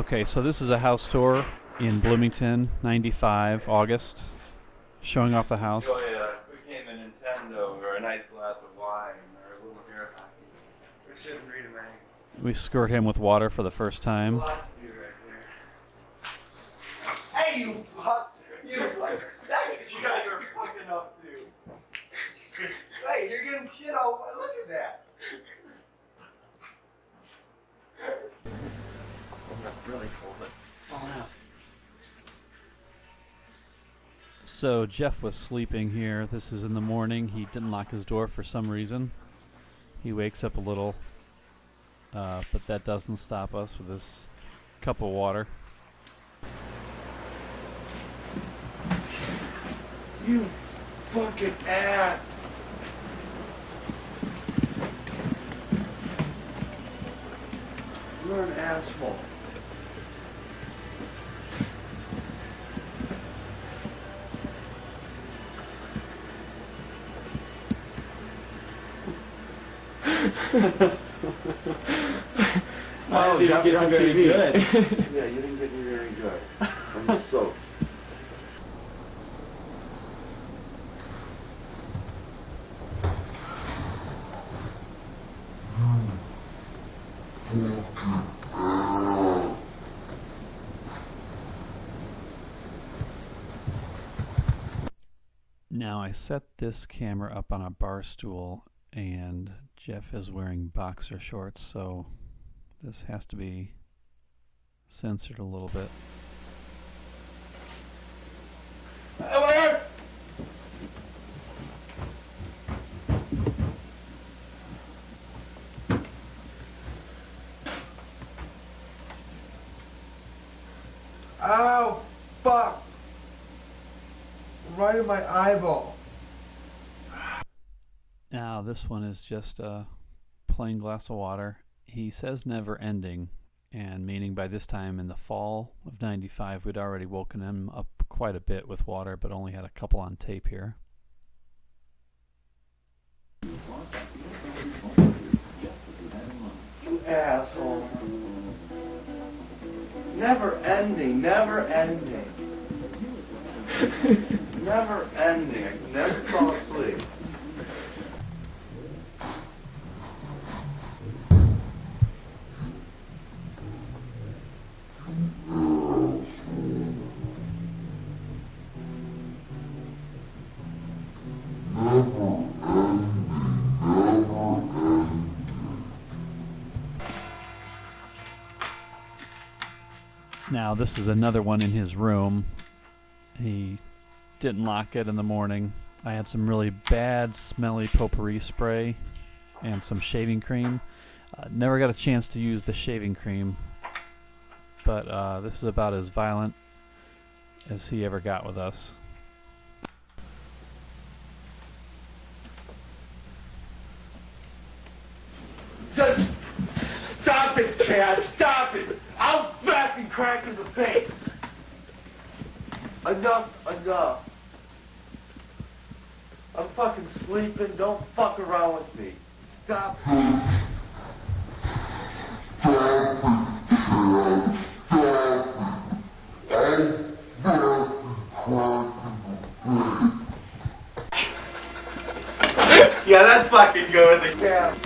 Okay, so this is a house tour in Bloomington, 95, August, showing off the house. We came a Nintendo or a nice glass of wine or a little hair hockey. We shouldn't read a magazine. We squirt him with water for the first time. Hey, you fuck! You got your fucking up, dude. Hey, you're getting shit all. Look at that. I'm not really full, but falling out. So Jeff was sleeping here. This is in the morning. He didn't lock his door for some reason. He wakes up a little, but that doesn't stop us with this cup of water. You fucking ass! You're an asshole. Oh, you didn't get me very good. Yeah, you didn't get me very good. I'm soaked. Now I set this camera up on a bar stool and Jeff is wearing boxer shorts, so this has to be censored a little bit. Ow! Fuck! Right in my eyeball. Now this one is just a plain glass of water. He says never ending, and meaning by this time in the fall of 95 we'd already woken him up quite a bit with water, but only had a couple on tape here. You asshole. Never ending, never ending. Never ending. I can never fall asleep. Now this is another one in his room. He didn't lock it in the morning. I had some really bad smelly potpourri spray and some shaving cream. Never got a chance to use the shaving cream, but this is about as violent as he ever got with us. Just stop it, Chad. Stop it. I'll fucking crack in the face. Enough. I'm fucking sleeping. Don't fuck around with me. Stop. Yeah, that's fucking good with the cab.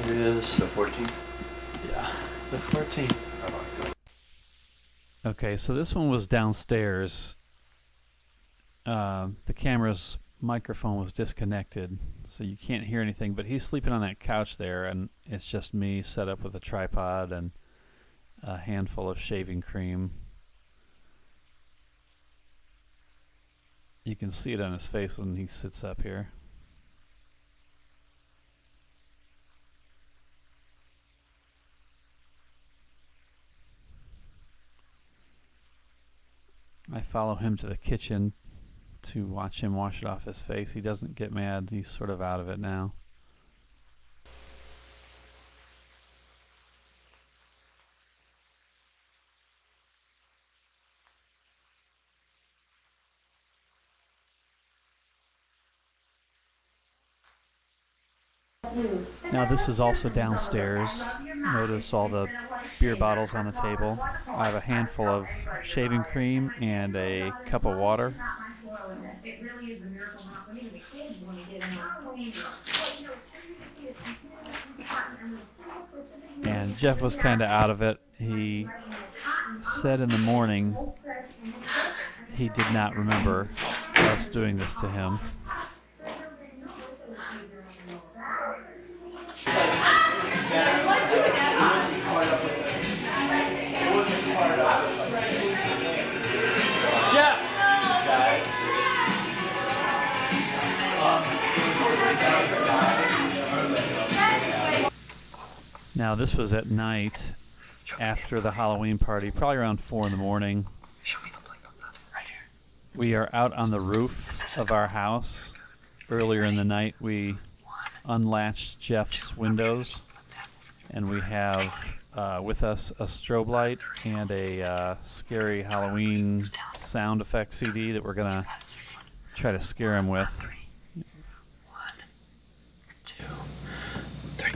It is the 14th. Yeah. The 14th. Okay, so this one was downstairs. The camera's microphone was disconnected, so you can't hear anything, but he's sleeping on that couch there, and it's just me set up with a tripod and a handful of shaving cream. You can see it on his face when he sits up here. I follow him to the kitchen to watch him wash it off his face. He doesn't get mad. He's sort of out of it now. Now this is also downstairs. Notice all the beer bottles on the table. I have a handful of shaving cream and a cup of water. And Jeff was kind of out of it. He said in the morning he did not remember us doing this to him. Jeff! Now this was at night after the Halloween party, probably around 4 in the morning. Right here. We are out on the roof of our house. Earlier in the night we unlatched Jeff's windows, and we have with us a strobe light and a scary Halloween sound effect CD that we're going to try to scare him with. 1, 2, 3.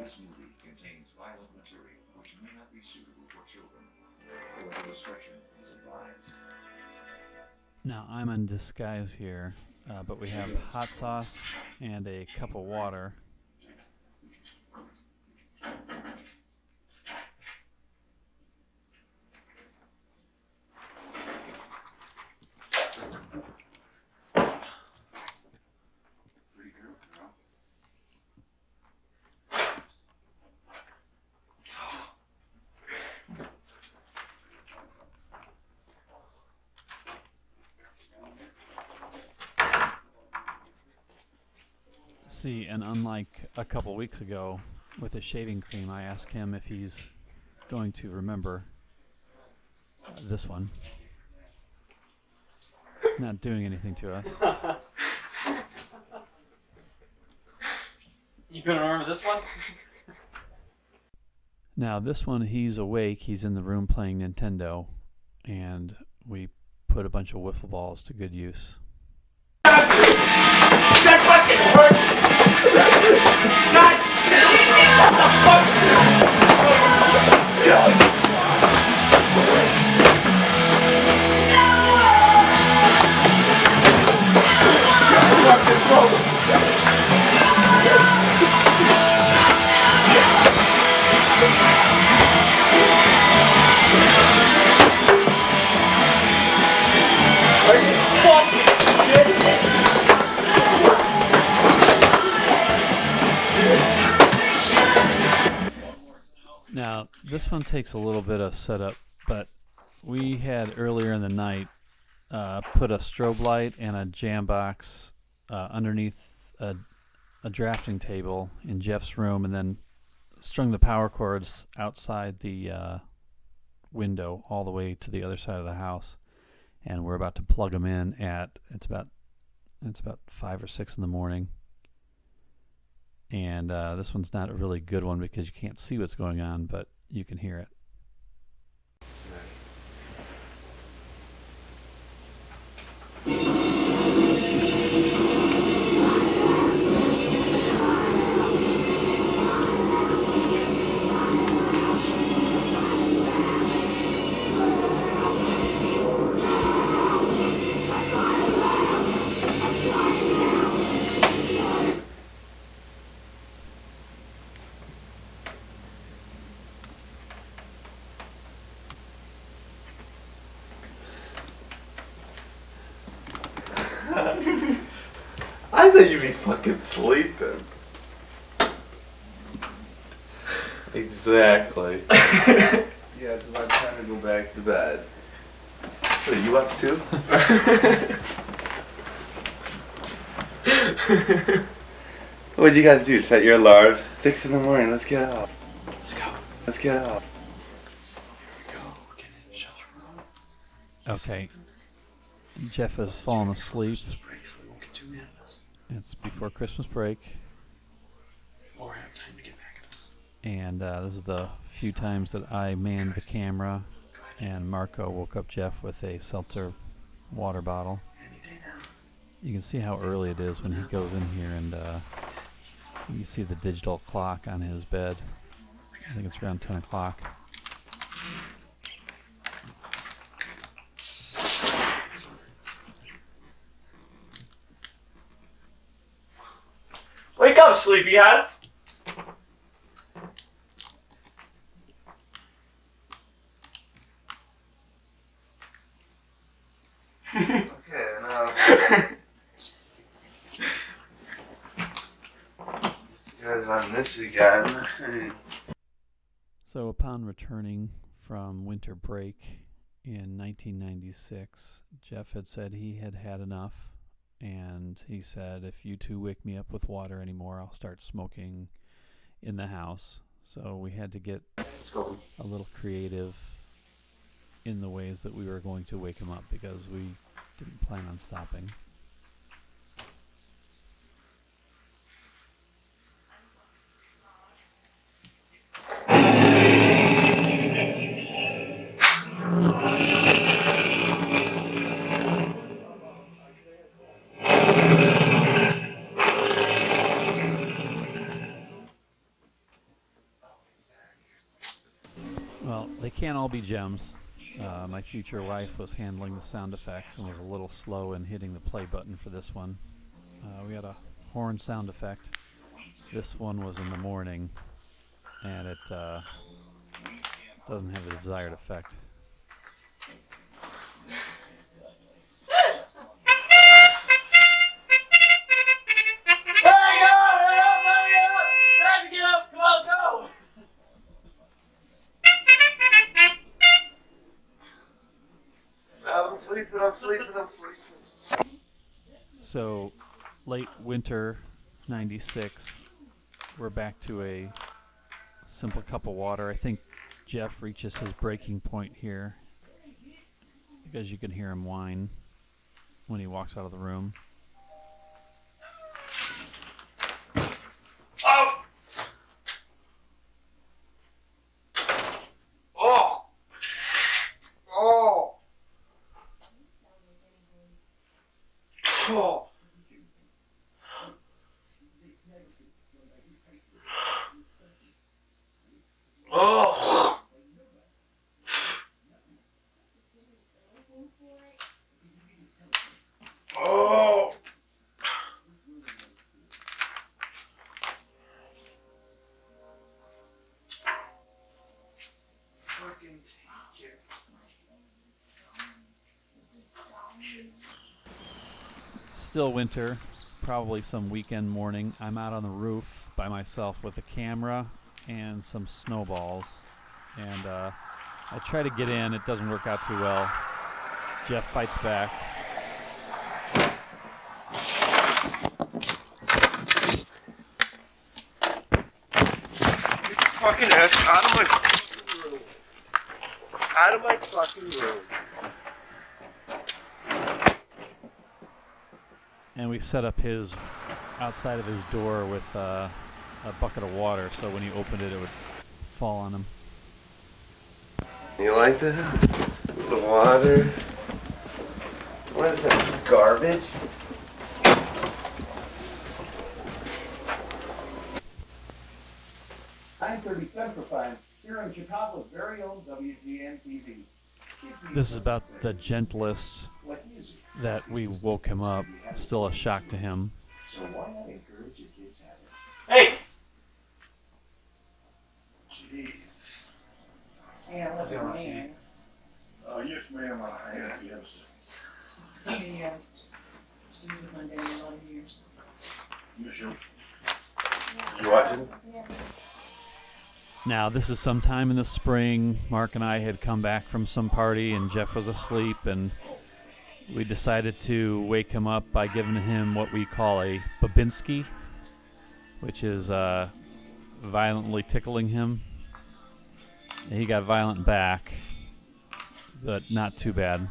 This movie contains violent material which may not be suitable for children. Parental discretion is advised. Now I'm in disguise here, but we have hot sauce and a cup of water. Pretty girl, girl. See, and unlike a couple weeks ago with the shaving cream, I asked him if he's going to remember this one. It's not doing anything to us. You gonna remember this one? Now this one, he's awake, he's in the room playing Nintendo, and we put a bunch of wiffle balls to good use. That fucking hurt! God damn it! Are you fucking kidding me? Now, this one takes a little bit of setup, but we had earlier in the night put a strobe light and a jam box underneath a drafting table in Jeff's room, and then strung the power cords outside the window all the way to the other side of the house. And we're about to plug them in at it's about 5 or 6 in the morning. And this one's not a really good one because you can't see what's going on, but you can hear it. I thought you'd be fucking sleeping. Exactly. Yeah, it's about time to go back to bed. What, are you up too? What'd you guys do? Set your alarms? 6 in the morning. Let's get up. Let's go. Let's get up. Here we go. We're getting in the shelter room. Okay. Jeff has fallen asleep. Christmas break, so we won't get too mad at us. It's before Christmas break. Or have time to get back at us. And this is the few times that I manned the camera, and Marco woke up Jeff with a seltzer water bottle. Any day now. You can see how early it is when he goes in here, and you see the digital clock on his bed. I think it's around 10 o'clock. Wake up, sleepyhead. Okay, now. You guys on this again. So upon returning from winter break in 1996, Jeff had said he had had enough, and he said, if you two wake me up with water anymore, I'll start smoking in the house. So we had to get a little creative in the ways that we were going to wake him up, because we didn't plan on stopping. Well, they can't all be gems. My future wife was handling the sound effects and was a little slow in hitting the play button for this one. We had a horn sound effect. This one was in the morning, and it doesn't have the desired effect. I'm sleeping. So, late winter 96, we're back to a simple cup of water. I think Jeff reaches his breaking point here, because you can hear him whine when he walks out of the room. Oh! Oh! Oh! Oh! Oh! Oh! Fucking take it. Still winter, probably some weekend morning. I'm out on the roof by myself with a camera and some snowballs, and I try to get in. It doesn't work out too well. Jeff fights back. Get your fucking ass out of my fucking room. Out of my fucking room. And we set up his outside of his door with a bucket of water, so when he opened it, it would fall on him. You like that? The water. What is that? Garbage? Central here on Chicago's very own WGN TV. This is about the gentlest that we woke him up. Still a shock to him. So why not encourage your kids to have it? Hey! Jeez. Yeah, let's go in. Yes, ma'am. Yes. Yes. She's with my dad 11 years. You watching? Yeah. Now, this is sometime in the spring. Marc and I had come back from some party, and Jeff was asleep, and we decided to wake him up by giving him what we call a Babinski, which is violently tickling him. And he got violent back, but not too bad.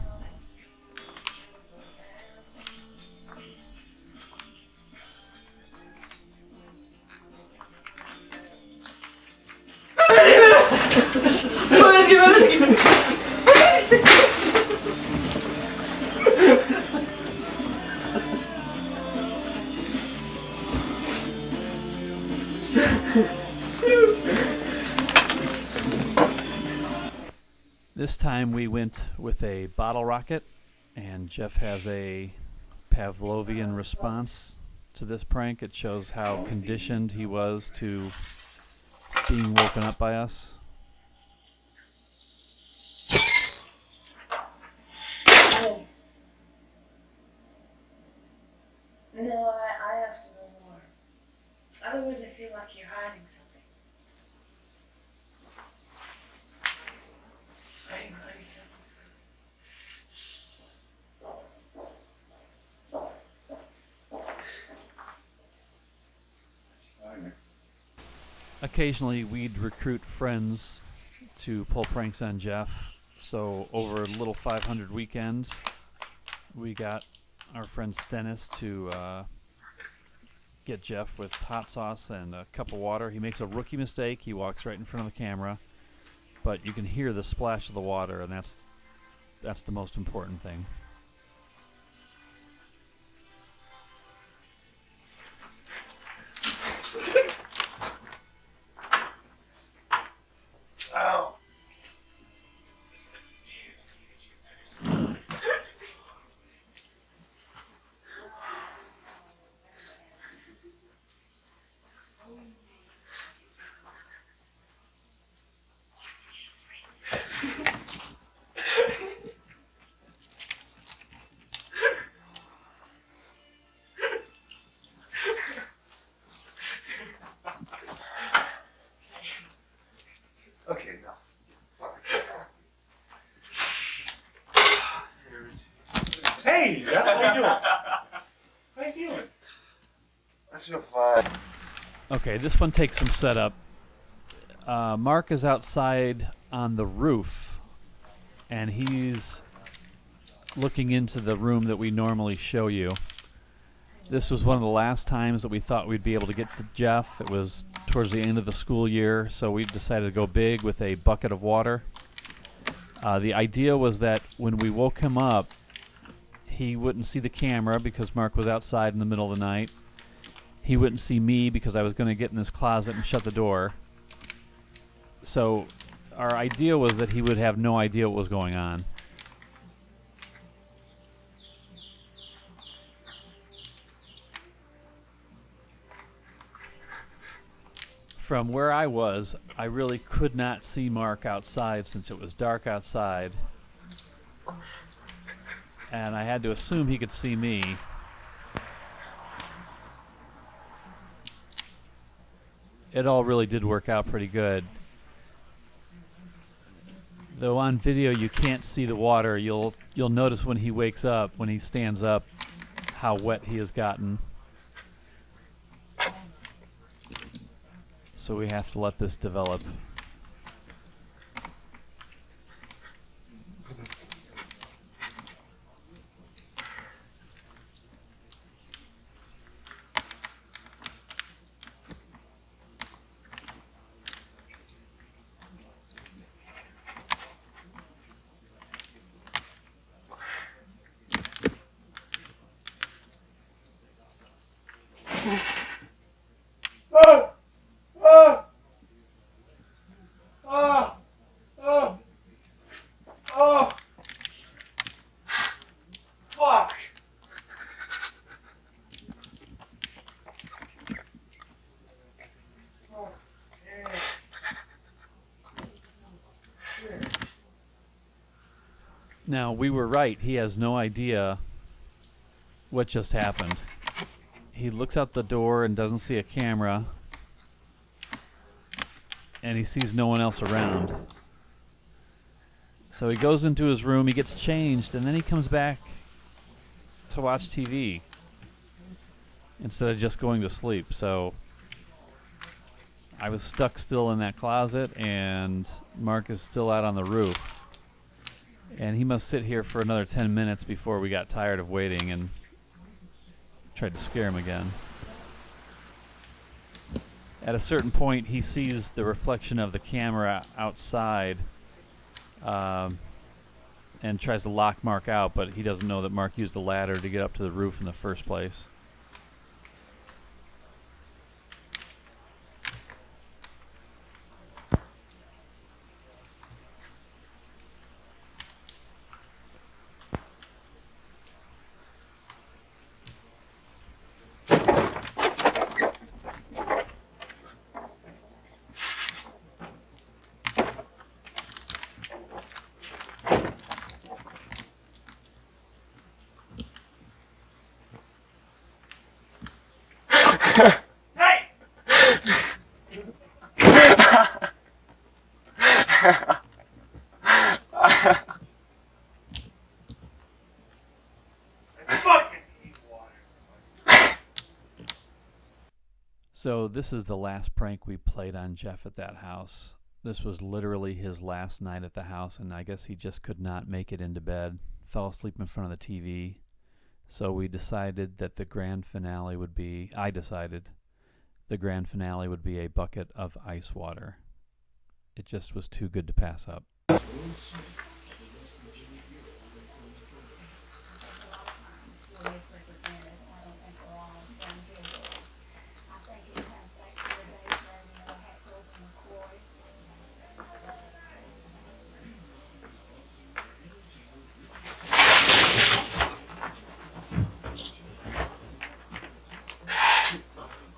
This time we went with a bottle rocket, and Jeff has a Pavlovian response to this prank. It shows how conditioned he was to being woken up by us. No, I have to know more. Otherwise I feel like you're hiding something. Are you hiding something? Occasionally we'd recruit friends to pull pranks on Jeff. So over a little 500 weekend, we got our friend Stennis to get Jeff with hot sauce and a cup of water. He makes a rookie mistake. He walks right in front of the camera, but you can hear the splash of the water, and that's the most important thing. Ow. Okay, now. Hey, Jeff, how you doing? How you doing? I feel fine. Okay, this one takes some setup. Marc is outside on the roof, and he's looking into the room that we normally show you. This was one of the last times that we thought we'd be able to get to Jeff. It was towards the end of the school year, so we decided to go big with a bucket of water. The idea was that when we woke him up, he wouldn't see the camera because Marc was outside in the middle of the night. He wouldn't see me because I was going to get in this closet and shut the door. So our idea was that he would have no idea what was going on. From where I was, I really could not see Marc outside since it was dark outside. And I had to assume he could see me. It all really did work out pretty good. Though on video you can't see the water, you'll notice when he wakes up, when he stands up, how wet he has gotten. So we have to let this develop. Fuck! Now, we were right. He has no idea what just happened. He looks out the door and doesn't see a camera, and he sees no one else around. So he goes into his room, he gets changed, and then he comes back to watch TV instead of just going to sleep. So I was stuck still in that closet, and Mark is still out on the roof. And he must sit here for another 10 minutes before we got tired of waiting and tried to scare him again. At a certain point, he sees the reflection of the camera outside and tries to lock Mark out, but he doesn't know that Mark used a ladder to get up to the roof in the first place. So this is the last prank we played on Jeff at that house. This was literally his last night at the house, and I guess he just could not make it into bed. Fell asleep in front of the TV. So we decided that the grand finale would be, I decided the grand finale would be a bucket of ice water. It just was too good to pass up.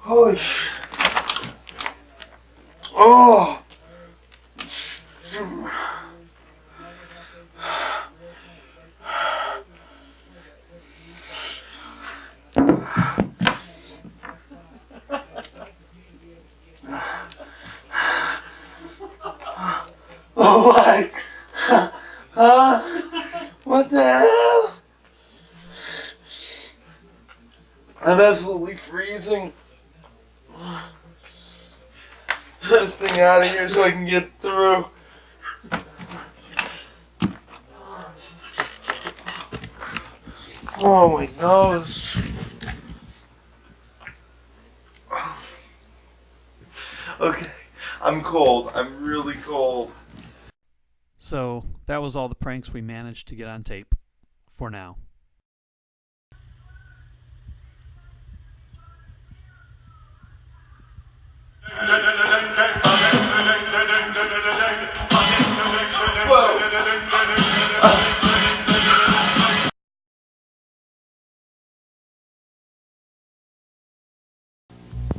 Holy shit. Oh. Oh my. What the hell? I'm absolutely freezing. Get this thing out of here so I can get through. Oh, my nose. Okay, I'm cold. I'm really cold. So that was all the pranks we managed to get on tape for now.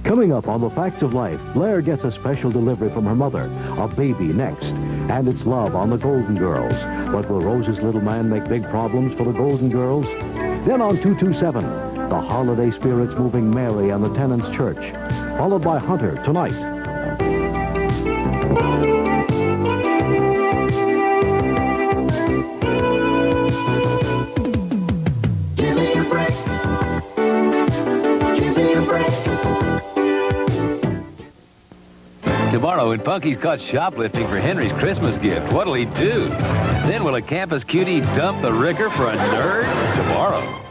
Coming up on The Facts of Life, Blair gets a special delivery from her mother, a baby next, and it's love on the Golden Girls. But will Rose's little man make big problems for the Golden Girls? Then on 227, the holiday spirits moving Mary and the Tenants Church, followed by Hunter tonight. Tomorrow, when Punky's caught shoplifting for Henry's Christmas gift, what'll he do? Then will a campus cutie dump the Ricker for a nerd? Tomorrow.